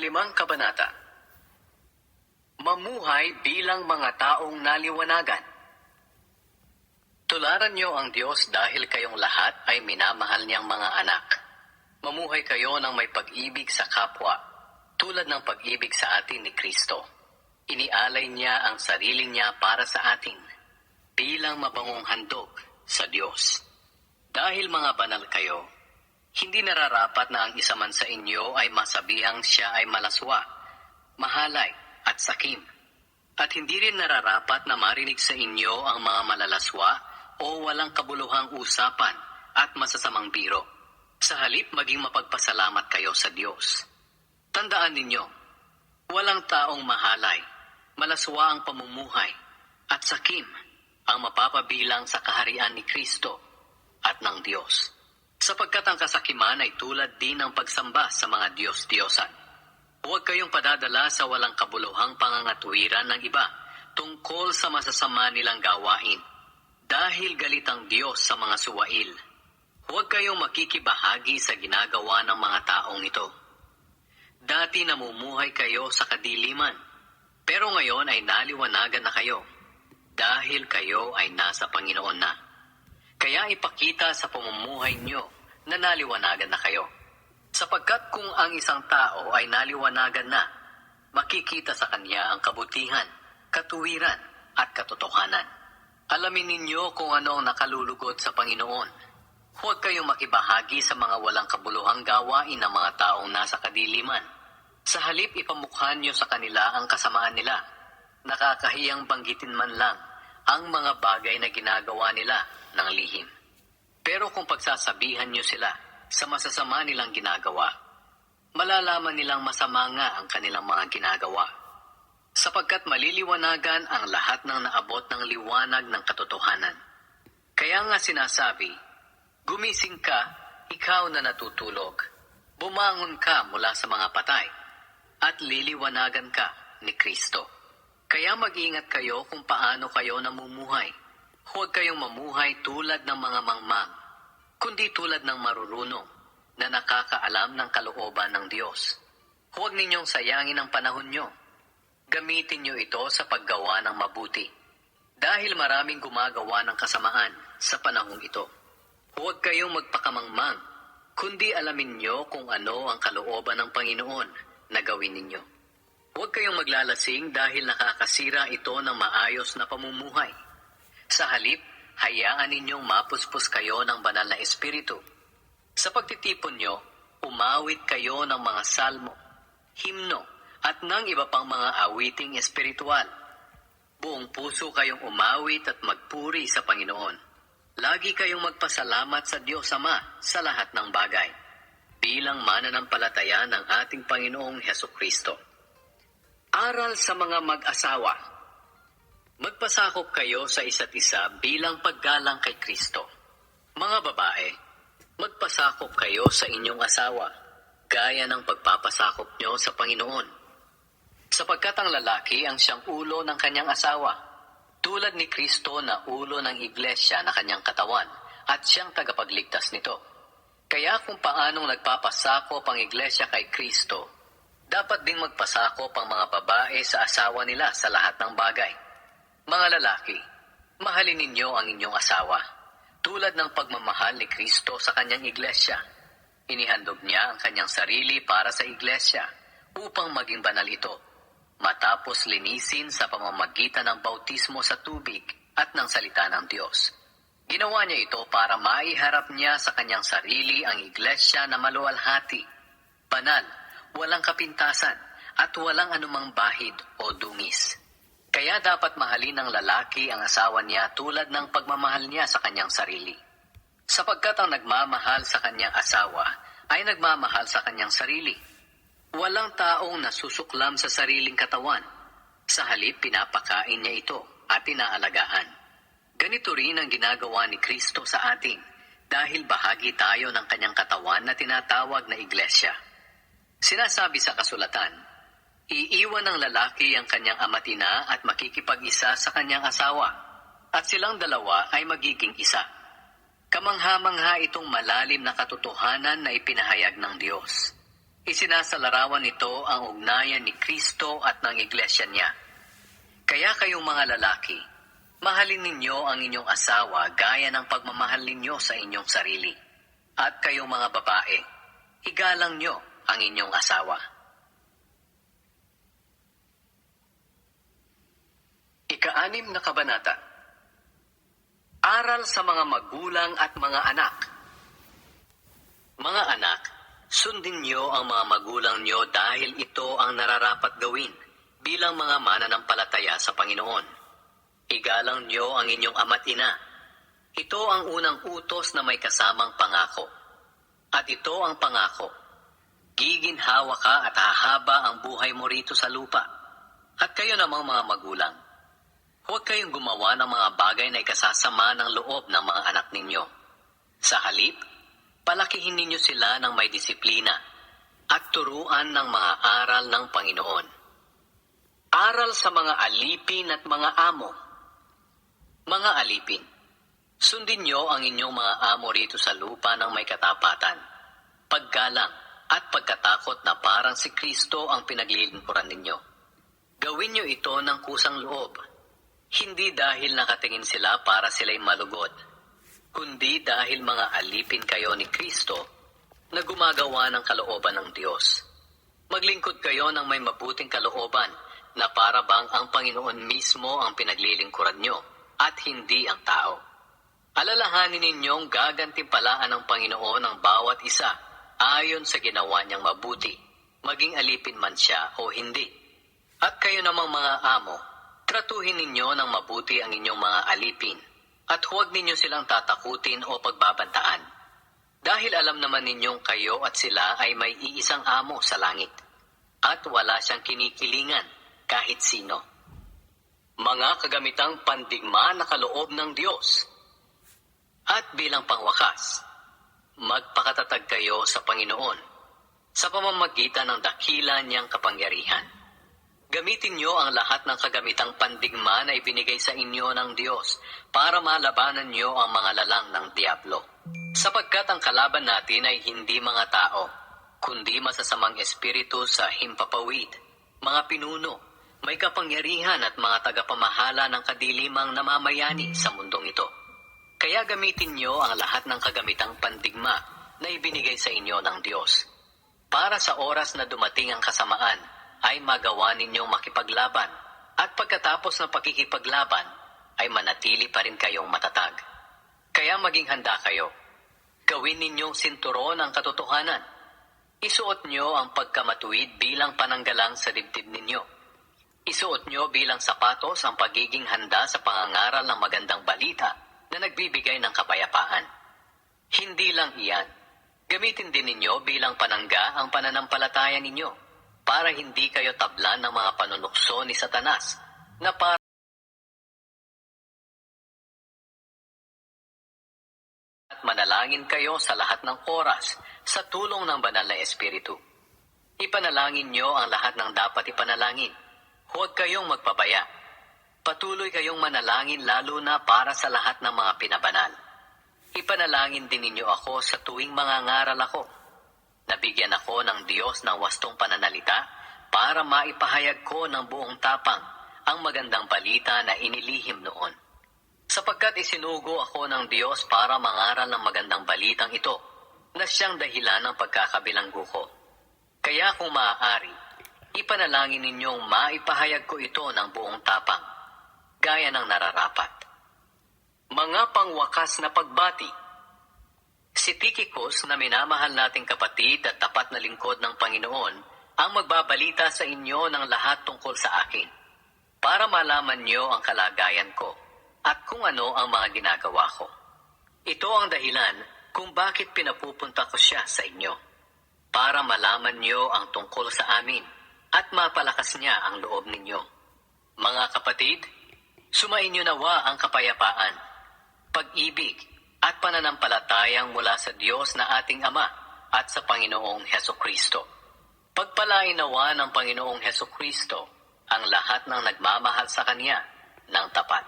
Ikalimang kabanata. Mamuhay bilang mga taong naliwanagan. Tularan niyo ang Diyos dahil kayong lahat ay minamahal niyang mga anak. Mamuhay kayo ng may pag-ibig sa kapwa, tulad ng pag-ibig sa atin ni Kristo. Inialay niya ang sarili niya para sa atin, bilang mabangong handog sa Diyos. Dahil mga banal kayo, hindi nararapat na ang isa man sa inyo ay masabihang siya ay malaswa, mahalay at sakim. At hindi rin nararapat na marinig sa inyo ang mga malalaswa o walang kabuluhang usapan at masasamang biro. Sa halip maging mapagpasalamat kayo sa Diyos. Tandaan ninyo, walang taong mahalay, malaswa ang pamumuhay, at sakim ang mapapabilang sa kaharian ni Kristo at ng Diyos. Sapagkat ang kasakiman ay tulad din ng pagsamba sa mga Diyos-Diyosan. Huwag kayong padadala sa walang kabuluhang pangangatwiran ng iba tungkol sa masasama nilang gawain, dahil galit ang Diyos sa mga suwail. Huwag kayong makikibahagi sa ginagawa ng mga taong ito. Dati namumuhay kayo sa kadiliman, pero ngayon ay naliwanagan na kayo, dahil kayo ay nasa Panginoon na. Kaya ipakita sa pamumuhay nyo na naliwanagan na kayo. Sapagkat kung ang isang tao ay naliwanagan na, makikita sa kanya ang kabutihan, katuwiran at katotohanan. Alamin ninyo kung ano ang nakalulugod sa Panginoon. Huwag kayong makibahagi sa mga walang kabuluhang gawain ng mga taong nasa kadiliman. Sa halip ipamukha nyo sa kanila ang kasamaan nila. Nakakahiyang banggitin man lang ang mga bagay na ginagawa nila ng lihim. Pero kung pagsasabihan nyo sila sa masasama nilang ginagawa, malalaman nilang masama nga ang kanilang mga ginagawa. Sapagkat maliliwanagan ang lahat ng naabot ng liwanag ng katotohanan. Kaya nga sinasabi, gumising ka, ikaw na natutulog. Bumangon ka mula sa mga patay, at liliwanagan ka ni Kristo. Kaya mag-ingat kayo kung paano kayo namumuhay. Huwag kayong mamuhay tulad ng mga mangmang, kundi tulad ng marurunong na nakakaalam ng kalooban ng Diyos. Huwag ninyong sayangin ang panahon nyo. Gamitin nyo ito sa paggawa ng mabuti, dahil maraming gumagawa ng kasamaan sa panahong ito. Huwag kayong magpakamangmang, kundi alamin nyo kung ano ang kalooban ng Panginoon na gawin ninyo. Huwag kayong maglalasing dahil nakakasira ito ng maayos na pamumuhay. Sa halip, hayaan ninyong mapuspos kayo ng banal na espiritu. Sa pagtitipon nyo, umawit kayo ng mga salmo, himno, at ng iba pang mga awiting espiritual. Buong puso kayong umawit at magpuri sa Panginoon. Lagi kayong magpasalamat sa Diyos Ama sa lahat ng bagay, bilang mananampalataya ng ating Panginoong Hesukristo. Aral sa mga mag-asawa. Magpasakop kayo sa isa't isa bilang paggalang kay Kristo. Mga babae, magpasakop kayo sa inyong asawa, gaya ng pagpapasakop nyo sa Panginoon. Sapagkat ang lalaki ang siyang ulo ng kanyang asawa, tulad ni Kristo na ulo ng iglesia na kanyang katawan, at siyang tagapagligtas nito. Kaya kung paanong nagpapasakop ang iglesia kay Kristo, dapat ding magpasakop ang mga babae sa asawa nila sa lahat ng bagay. Mga lalaki, mahalin ninyo ang inyong asawa, tulad ng pagmamahal ni Kristo sa kanyang iglesia. Inihandog niya ang kanyang sarili para sa iglesia, upang maging banal ito, matapos linisin sa pamamagitan ng bautismo sa tubig at ng salita ng Diyos. Ginawa niya ito para maiharap niya sa kanyang sarili ang iglesia na maluwalhati, banal, walang kapintasan, at walang anumang bahid o dungis. Kaya dapat mahalin ng lalaki ang asawa niya tulad ng pagmamahal niya sa kanyang sarili. Sapagkat ang nagmamahal sa kanyang asawa ay nagmamahal sa kanyang sarili. Walang taong nasusuklam sa sariling katawan. Sa halip, pinapakain niya ito at inaalagaan. Ganito rin ang ginagawa ni Kristo sa atin, dahil bahagi tayo ng kanyang katawan na tinatawag na iglesia. Sinasabi sa kasulatan, iiwan ng lalaki ang kanyang ama't ina at makikipag-isa sa kanyang asawa, at silang dalawa ay magiging isa. Kamangha-mangha itong malalim na katotohanan na ipinahayag ng Diyos. Isinasalarawan nito ang ugnayan ni Kristo at ng iglesia niya. Kaya kayong mga lalaki, mahalin ninyo ang inyong asawa gaya ng pagmamahal ninyo sa inyong sarili. At kayong mga babae, igalang nyo ang inyong asawa. Ika-6 na kabanata. Aral sa mga magulang at mga anak. Mga anak, sundin nyo ang mga magulang nyo dahil ito ang nararapat gawin bilang mga mananampalataya sa Panginoon. Igalang nyo ang inyong ama't ina. Ito ang unang utos na may kasamang pangako. At ito ang pangako. Giginhawa ka at hahaba ang buhay mo rito sa lupa. At kayo namang mga magulang, huwag kayong gumawa ng mga bagay na ikasasama ng loob ng mga anak ninyo. Sa halip, palakihin ninyo sila ng may disiplina at turuan ng mga aral ng Panginoon. Aral sa mga alipin at mga amo. Mga alipin, sundin nyo ang inyong mga amo rito sa lupa ng may katapatan, paggalang at pagkatakot na parang si Kristo ang pinaglilingkuran ninyo. Gawin nyo ito ng kusang loob, hindi dahil nakatingin sila para sila'y malugod, kundi dahil mga alipin kayo ni Kristo na gumagawa ng kalooban ng Diyos. Maglingkod kayo ng may mabuting kalooban na para bang ang Panginoon mismo ang pinaglilingkuran nyo at hindi ang tao. Alalahanin ninyong gagantimpalaan ng Panginoon ang bawat isa ayon sa ginawa niyang mabuti, maging alipin man siya o hindi. At kayo namang mga amo, tratuhin ninyo ng mabuti ang inyong mga alipin at huwag ninyo silang tatakutin o pagbabantaan. Dahil alam naman ninyong kayo at sila ay may iisang amo sa langit at wala siyang kinikilingan kahit sino. Mga kagamitang pandigma na kaloob ng Diyos. At bilang pangwakas, magpakatatag kayo sa Panginoon sa pamamagitan ng dakila niyang kapangyarihan. Gamitin niyo ang lahat ng kagamitang pandigma na ibinigay sa inyo ng Diyos para malabanan niyo ang mga lalang ng Diablo. Sapagkat ang kalaban natin ay hindi mga tao, kundi masasamang espiritu sa himpapawid, mga pinuno, may kapangyarihan at mga tagapamahala ng kadilimang namamayani sa mundong ito. Kaya gamitin niyo ang lahat ng kagamitang pandigma na ibinigay sa inyo ng Diyos. Para sa oras na dumating ang kasamaan, ay magawa ninyong makipaglaban, at pagkatapos ng pakikipaglaban, ay manatili pa rin kayong matatag. Kaya maging handa kayo. Gawin ninyong sinturon ang katotohanan. Isuot nyo ang pagkamatuwid bilang pananggalang sa dibdib ninyo. Isuot nyo bilang sapatos ang pagiging handa sa pangangaral ng magandang balita na nagbibigay ng kapayapaan. Hindi lang iyan, gamitin din ninyo bilang panangga ang pananampalataya ninyo para hindi kayo tablan ng mga panunukso ni Satanas na para at manalangin kayo sa lahat ng oras sa tulong ng Banal na Espiritu. Ipanalangin nyo ang lahat ng dapat ipanalangin. Huwag kayong magpabaya. Patuloy kayong manalangin lalo na para sa lahat ng mga pinabanal. Ipanalangin din ninyo ako sa tuwing mangangaral ako. Nabigyan ako ng Diyos ng wastong pananalita para maipahayag ko ng buong tapang ang magandang balita na inilihim noon. Sapagkat isinugo ako ng Diyos para mangaral ng magandang balitang ito na siyang dahilan ng pagkakabilanggo ko. Kaya kung maaari, ipanalangin ninyong maipahayag ko ito ng buong tapang, gaya ng nararapat. Mga pangwakas na pagbati. Si Tychicus na minamahal nating kapatid at tapat na lingkod ng Panginoon ang magbabalita sa inyo ng lahat tungkol sa akin, para malaman niyo ang kalagayan ko at kung ano ang mga ginagawa ko. Ito ang dahilan kung bakit pinapupunta ko siya sa inyo, para malaman niyo ang tungkol sa amin at mapalakas niya ang loob ninyo. Mga kapatid, sumainyo nawa ang kapayapaan, pag-ibig at pananampalatayang mula sa Diyos na ating Ama at sa Panginoong Hesukristo. Pagpalain nawa ng Panginoong Hesukristo ang lahat ng nagmamahal sa Kanya ng tapat.